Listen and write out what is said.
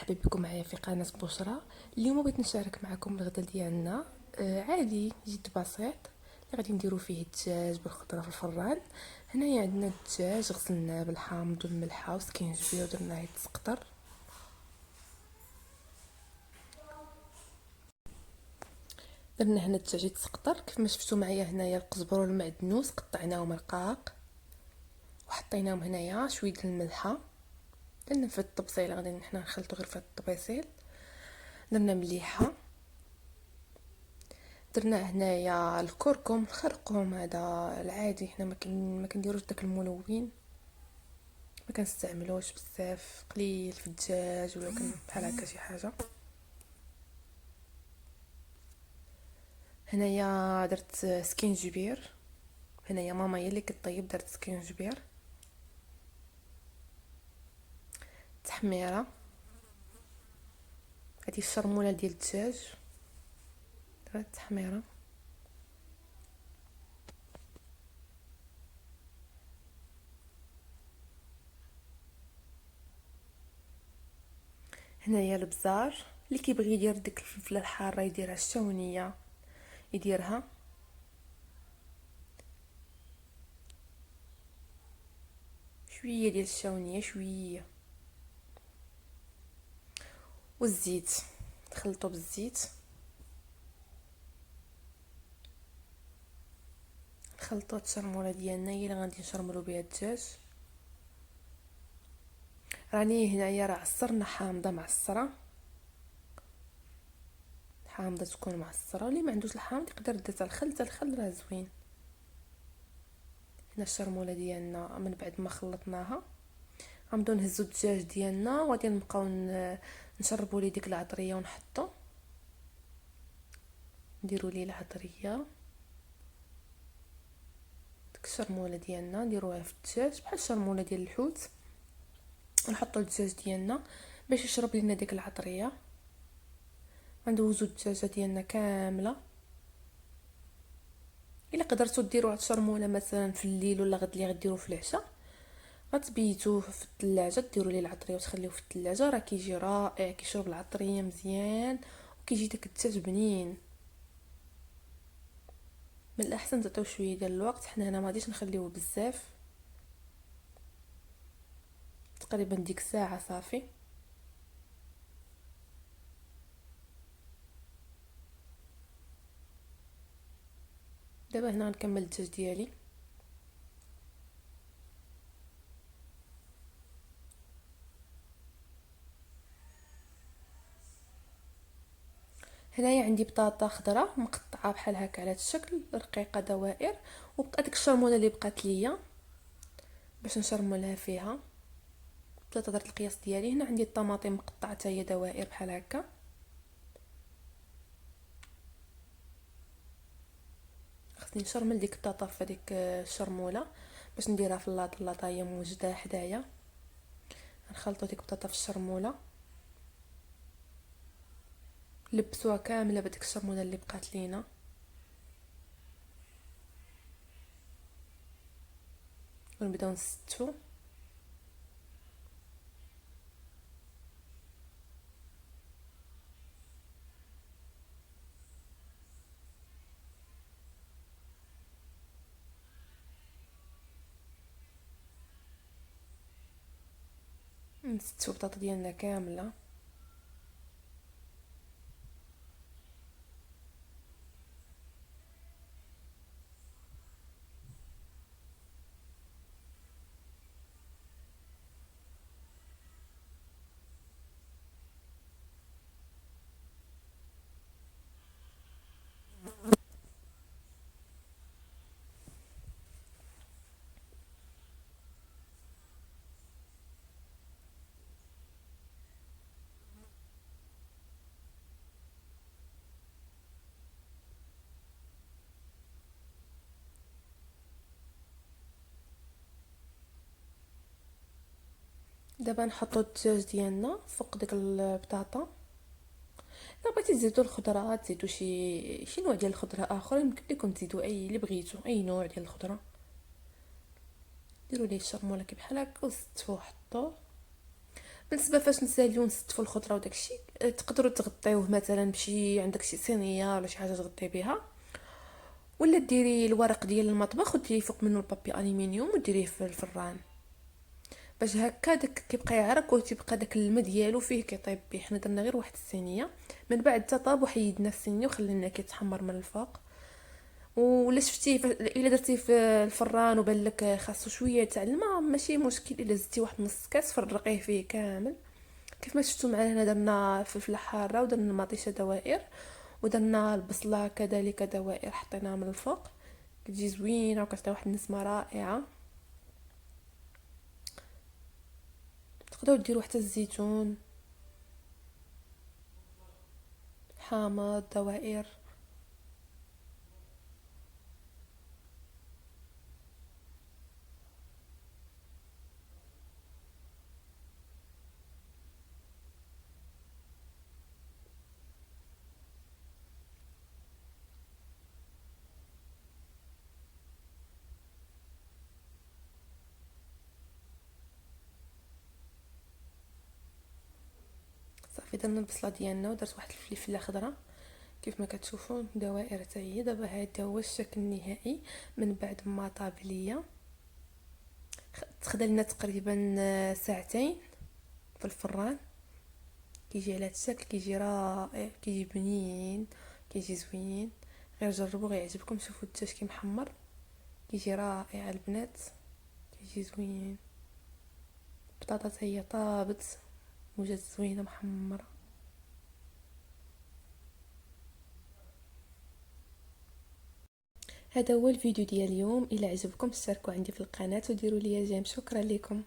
مرحبا بكم معايا في قناة بشرى. اليوم بغيت نشارك معكم الغدا ديالنا. عادي جد بسيط اللي غادي نديرو فيه الدجاج بالخضره في الفران. هنايا عندنا الدجاج غسلناه بالحامض والملحه وسكينجبير ودرناه يتسقطر. درنا هنا الدجاج يتسقطر كيف ما شفتوا معايا. هنايا القزبر والمعدنوس قطعناهم رقاق وحطيناهم هنايا شويه ديال الملحه، لان في التبصيل غادي حنا نخلطو غير في التبصيل. درنا مليحه، درنا هنايا الكركم الخرقوم هذا العادي، حنا ما كنديروش داك الملون، ما كنستعملوش بزاف، قليل في الدجاج ولا كان بحال هكا شي حاجه. هنايا درت سكينجبير، هنايا ماما هي اللي كطيب، درت سكينجبير تحميره. هذه الشرموله ديال الدجاج درت تحميره. هنايا البزار، اللي كيبغي يدير ديك الفلفله الحاره يديرها الشونيه يديرها. شويه ديال الشونيه شويه، والزيت تخلطوا بالزيت، خلطات الشرموله ديالنا هي اللي غادي نشرملو بها الدجاج. راني هنايا راه عصرنا حامضه معصره، حامضه تكون معصره، اللي ما عندوش الحامض يقدر يدير حتى الخل، حتى الخل راه زوين. هنا الشرموله ديالنا من بعد ما خلطناها غنبداو نهزو الدجاج ديالنا وغادي نبقاو نشربوا ليه ديك العطريه ونحطو نديروا ليه العطريه. ديك الشرموله ديالنا نديروها في الدجاج بحال الشرموله ديال الحوت، ونحطوا الدجاج ديالنا باش يشرب لينا ديك العطريه. غندوزو الدجاجه ديالنا كامله. الا قدرتوا ديروا هاد الشرموله مثلا في الليل ولا غد اللي غديروا في العشاء، غتبيتوه في الثلاجه، ديروا ليه العطريه وتخليوه في الثلاجه، راه كيجي رائع، كيشرب العطريه مزيان وكيجي داك الدجاج بنين. من الاحسن تعطيو شويه ديال الوقت، حنا هنا ما غاديش نخليوه بزاف، تقريبا ديك ساعه صافي. دابا هنا غنكمل الدجاج ديالي. هنايا عندي بطاطا خضراء مقطعه بحال هكا على هذا الشكل رقيقه دوائر، وبقى ديك الشرموله اللي بقات ليا باش نشرملها فيها. بطاطا درت القياس ديالي. هنا عندي الطماطم مقطعه حتى هي دوائر بحال هكا. خصني نشرمل ديك البطاطا في هذيك الشرموله باش نديرها في اللاطه هي موجده حدايا. نخلطو ديك البطاطا في الشرموله، لبسوها كامله بديك الشرموله اللي بقات لينا. ونبداو نستو. نستو البطاطا ديالنا كامله. دابا نحطو الدجاج ديالنا فوق ديك البطاطا. الا بغيتي تزيدوا الخضره تزيدوا شي نوع ديال الخضره اخر، يمكن لكم تزيدوا اي اللي بغيتو، اي نوع ديال الخضره. ديروا ليه الشرموله كي بحال هكا وستوه حطوه. بالنسبه فاش نساليو ونستفوا الخضره وداكشي، تقدروا تغطيوه مثلا بشي، عندك شي صينيه ولا شي حاجه تغطي بها، ولا ديري الورق ديال المطبخ وديري فوق منه البابي الومنيوم وديريه في الفران، باش هكا داك كيبقى يعرق وتيبقى داك الماء ديالو فيه كيطيب به. حنا درنا غير واحد الصينيه، من بعد حتى طاب وحيدنا الصينيه وخليناه كيتحمر من الفوق. ولا شفتيه الا درتيه في الفران وبان لك خاصو شويه تاع الماء، ماشي مشكل الا زدتي واحد نص كاس فرقيه فيه كامل. كيف ما شفتوا معنا هنا درنا فلفله حاره ودرنا مطيشه دوائر، ودرنا البصله كذلك دوائر حطيناها من الفوق، كتجي زوينه وكتعطي واحد النسمه رائعه. تقدروا ديروا حتى الزيتون حامض دوائر. صافي درنا البصله ديالنا ودرت واحد الفلفله خضراء كيف ما كتشوفوا دوائر حتى هي. دابا هذا هو الشكل النهائي من بعد ما طاب ليا. تخدى لنا تقريبا ساعتين في الفران. كيجي على هذا الشكل، كيجي رائع، كيجي بنين، كيجي زوين. غير جربوا غيعجبكم. شوفوا الدجاج كي محمر، كيجي رائع البنات، كيجي زوين. البطاطا هي طابت وجات زوينه محمره. هذا هو الفيديو ديال اليوم. الى عجبكم اشتركوا عندي في القناه وديروا لي جيم. شكرا لكم.